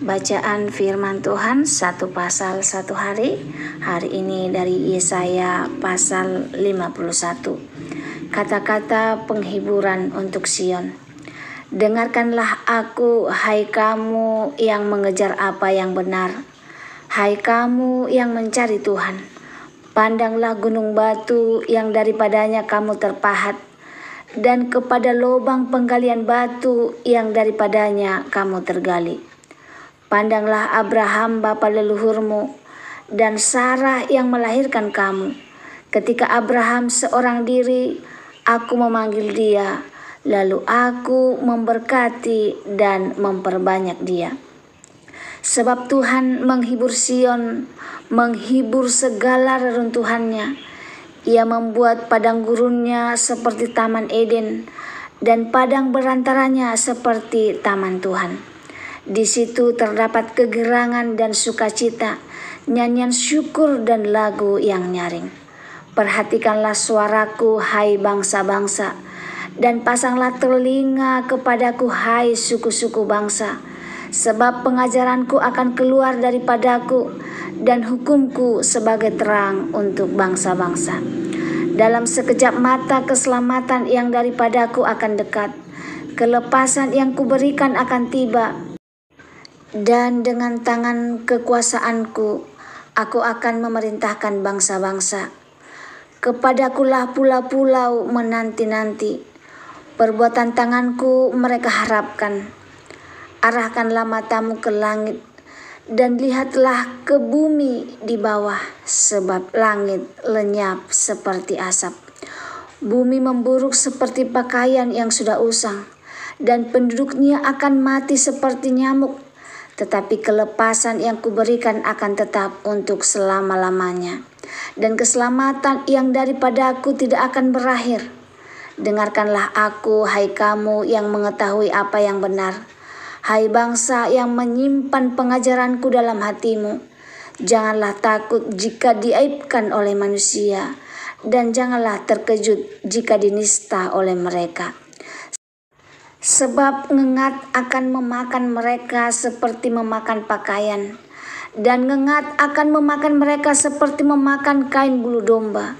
Bacaan firman Tuhan satu pasal satu hari ini dari Yesaya pasal 51. Kata-kata penghiburan untuk Sion. Dengarkanlah aku, hai kamu yang mengejar apa yang benar, hai kamu yang mencari Tuhan. Pandanglah gunung batu yang daripadanya kamu terpahat, dan kepada lubang penggalian batu yang daripadanya kamu tergali. Pandanglah Abraham bapa leluhurmu dan Sarah yang melahirkan kamu. Ketika Abraham seorang diri, aku memanggil dia, lalu aku memberkati dan memperbanyak dia. Sebab Tuhan menghibur Sion, menghibur segala reruntuhannya. Ia membuat padang gurunnya seperti taman Eden, dan padang berantaranya seperti taman Tuhan. Di situ terdapat kegerangan dan sukacita, nyanyian syukur dan lagu yang nyaring. Perhatikanlah suaraku, hai bangsa-bangsa, dan pasanglah telinga kepadaku, hai suku-suku bangsa. Sebab pengajaranku akan keluar daripadaku, dan hukumku sebagai terang untuk bangsa-bangsa. Dalam sekejap mata keselamatan yang daripadaku akan dekat, kelepasan yang kuberikan akan tiba. Dan dengan tangan kekuasaanku, aku akan memerintahkan bangsa-bangsa. Kepadakulah pulau-pulau menanti-nanti. Perbuatan tanganku mereka harapkan. Arahkanlah matamu ke langit, dan lihatlah ke bumi di bawah, sebab langit lenyap seperti asap. Bumi memburuk seperti pakaian yang sudah usang, dan penduduknya akan mati seperti nyamuk. Tetapi kelepasan yang kuberikan akan tetap untuk selama-lamanya, dan keselamatan yang daripadaku tidak akan berakhir. Dengarkanlah aku, hai kamu yang mengetahui apa yang benar, hai bangsa yang menyimpan pengajaranku dalam hatimu. Janganlah takut jika diaibkan oleh manusia, dan janganlah terkejut jika dinista oleh mereka. Sebab ngengat akan memakan mereka seperti memakan pakaian, dan ngengat akan memakan mereka seperti memakan kain bulu domba.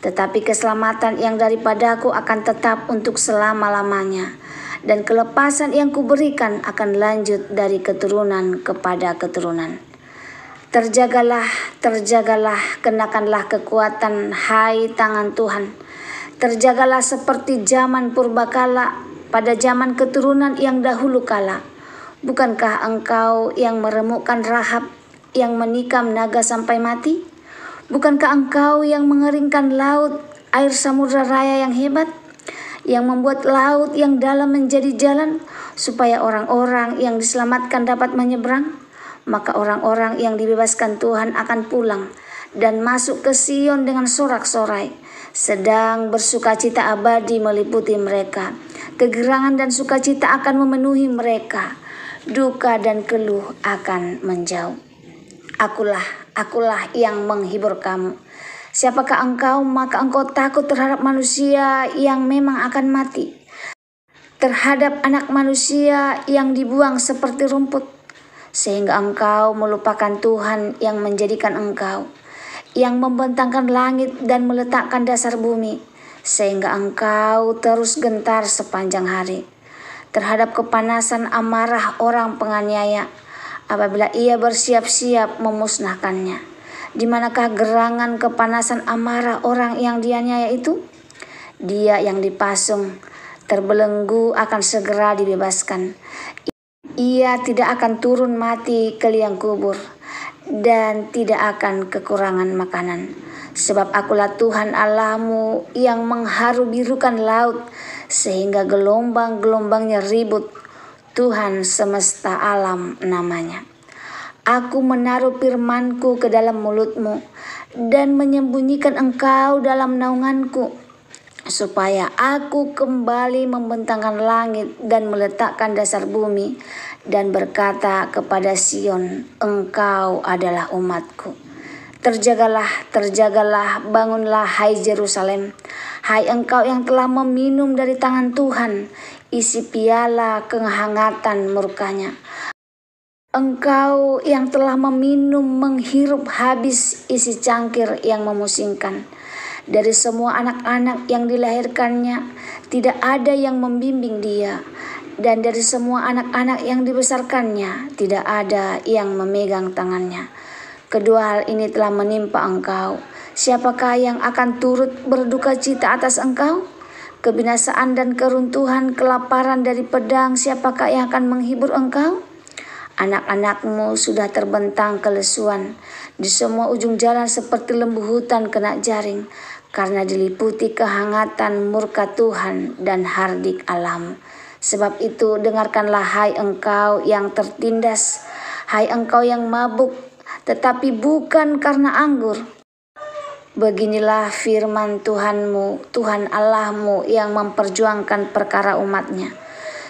Tetapi keselamatan yang daripadaku akan tetap untuk selama-lamanya, dan kelepasan yang kuberikan akan lanjut dari keturunan kepada keturunan. Terjagalah, terjagalah, kenakanlah kekuatan, hai tangan Tuhan. Terjagalah seperti zaman purbakala, pada zaman keturunan yang dahulu kala. Bukankah engkau yang meremukkan Rahab, yang menikam naga sampai mati? Bukankah engkau yang mengeringkan laut, air samudra raya yang hebat, yang membuat laut yang dalam menjadi jalan, supaya orang-orang yang diselamatkan dapat menyeberang? Maka orang-orang yang dibebaskan Tuhan akan pulang dan masuk ke Sion dengan sorak-sorai. Sedang bersukacita abadi meliputi mereka. Kegerangan dan sukacita akan memenuhi mereka. Duka dan keluh akan menjauh. Akulah yang menghibur kamu. Siapakah engkau, maka engkau takut terhadap manusia yang memang akan mati, terhadap anak manusia yang dibuang seperti rumput, sehingga engkau melupakan Tuhan yang menjadikan engkau, yang membentangkan langit dan meletakkan dasar bumi, sehingga engkau terus gentar sepanjang hari terhadap kepanasan amarah orang penganiaya, apabila ia bersiap-siap memusnahkannya. Di manakah gerangan kepanasan amarah orang yang dianiaya itu? Dia yang dipasung, terbelenggu akan segera dibebaskan. Ia tidak akan turun mati ke liang kubur, dan tidak akan kekurangan makanan. Sebab akulah Tuhan Allahmu yang mengharu-birukan laut, sehingga gelombang-gelombangnya ribut. Tuhan semesta alam namanya. Aku menaruh firmanku ke dalam mulutmu, dan menyembunyikan engkau dalam naunganku, supaya aku kembali membentangkan langit dan meletakkan dasar bumi, dan berkata kepada Sion, engkau adalah umatku. Terjagalah, terjagalah, bangunlah hai Yerusalem, hai engkau yang telah meminum dari tangan Tuhan, isi piala kehangatan murkanya. Engkau yang telah menghirup habis isi cangkir yang memusingkan. Dari semua anak-anak yang dilahirkannya, tidak ada yang membimbing dia. Dan dari semua anak-anak yang dibesarkannya, tidak ada yang memegang tangannya. Kedua hal ini telah menimpa engkau. Siapakah yang akan turut berduka cita atas engkau? Kebinasaan dan keruntuhan, kelaparan dari pedang, siapakah yang akan menghibur engkau? Anak-anakmu sudah terbentang kelesuan, di semua ujung jalan seperti lembu hutan kena jaring, karena diliputi kehangatan murka Tuhan dan hardik alam. Sebab itu dengarkanlah hai engkau yang tertindas, hai engkau yang mabuk, tetapi bukan karena anggur. Beginilah firman Tuhanmu, Tuhan Allahmu yang memperjuangkan perkara umatnya.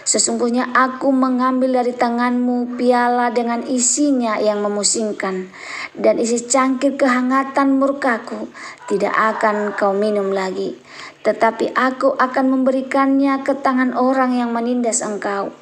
Sesungguhnya aku mengambil dari tanganmu piala dengan isinya yang memusingkan, dan isi cangkir kehangatan murkaku tidak akan kau minum lagi. Tetapi aku akan memberikannya ke tangan orang yang menindas engkau,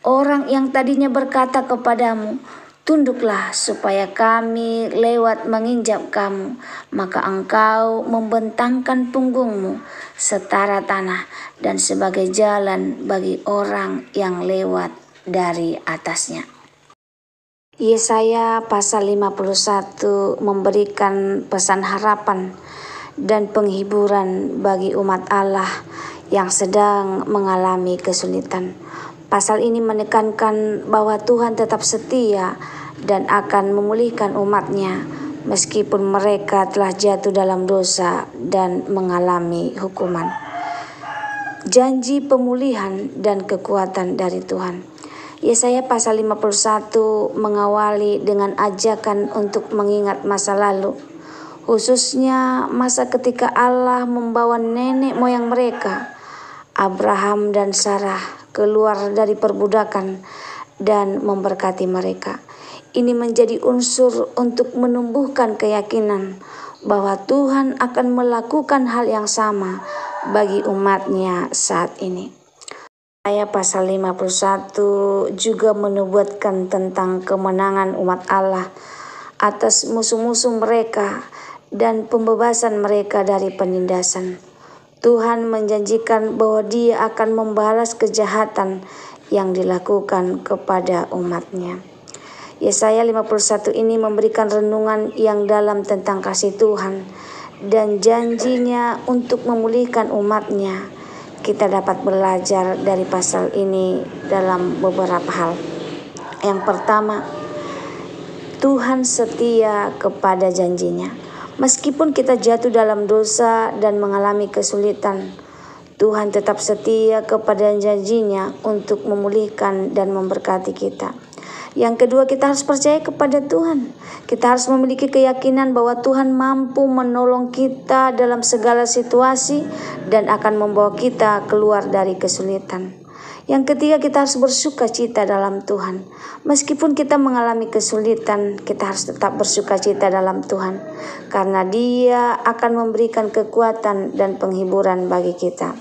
orang yang tadinya berkata kepadamu, tunduklah supaya kami lewat menginjak kamu, maka engkau membentangkan punggungmu setara tanah dan sebagai jalan bagi orang yang lewat dari atasnya. Yesaya pasal 51 memberikan pesan harapan dan penghiburan bagi umat Allah yang sedang mengalami kesulitan. Pasal ini menekankan bahwa Tuhan tetap setia dan akan memulihkan umatnya meskipun mereka telah jatuh dalam dosa dan mengalami hukuman. Janji pemulihan dan kekuatan dari Tuhan. Yesaya pasal 51 mengawali dengan ajakan untuk mengingat masa lalu, khususnya masa ketika Allah membawa nenek moyang mereka, Abraham dan Sarah, keluar dari perbudakan dan memberkati mereka. Ini menjadi unsur untuk menumbuhkan keyakinan bahwa Tuhan akan melakukan hal yang sama bagi umatnya saat ini. Ayat pasal 51 juga menubuatkan tentang kemenangan umat Allah atas musuh-musuh mereka dan pembebasan mereka dari penindasan. Tuhan menjanjikan bahwa Dia akan membalas kejahatan yang dilakukan kepada umatnya. Yesaya 51 ini memberikan renungan yang dalam tentang kasih Tuhan dan janjinya untuk memulihkan umatnya. Kita dapat belajar dari pasal ini dalam beberapa hal. Yang pertama, Tuhan setia kepada janjinya. Meskipun kita jatuh dalam dosa dan mengalami kesulitan, Tuhan tetap setia kepada janjinya untuk memulihkan dan memberkati kita. Yang kedua, kita harus percaya kepada Tuhan. Kita harus memiliki keyakinan bahwa Tuhan mampu menolong kita dalam segala situasi dan akan membawa kita keluar dari kesulitan. Yang ketiga, kita harus bersuka cita dalam Tuhan. Meskipun kita mengalami kesulitan, kita harus tetap bersuka cita dalam Tuhan, karena Dia akan memberikan kekuatan dan penghiburan bagi kita.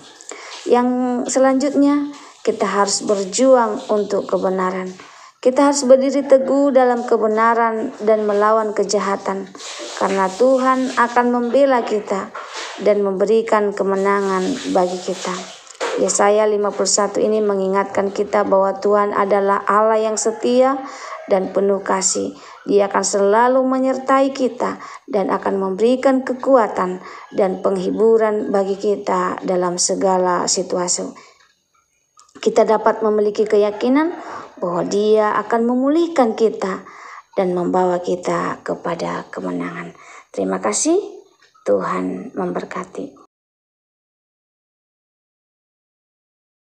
Yang selanjutnya, kita harus berjuang untuk kebenaran. Kita harus berdiri teguh dalam kebenaran dan melawan kejahatan, karena Tuhan akan membela kita dan memberikan kemenangan bagi kita. Yesaya 51 ini mengingatkan kita bahwa Tuhan adalah Allah yang setia dan penuh kasih. Dia akan selalu menyertai kita dan akan memberikan kekuatan dan penghiburan bagi kita dalam segala situasi. Kita dapat memiliki keyakinan bahwa Dia akan memulihkan kita dan membawa kita kepada kemenangan. Terima kasih, Tuhan memberkati.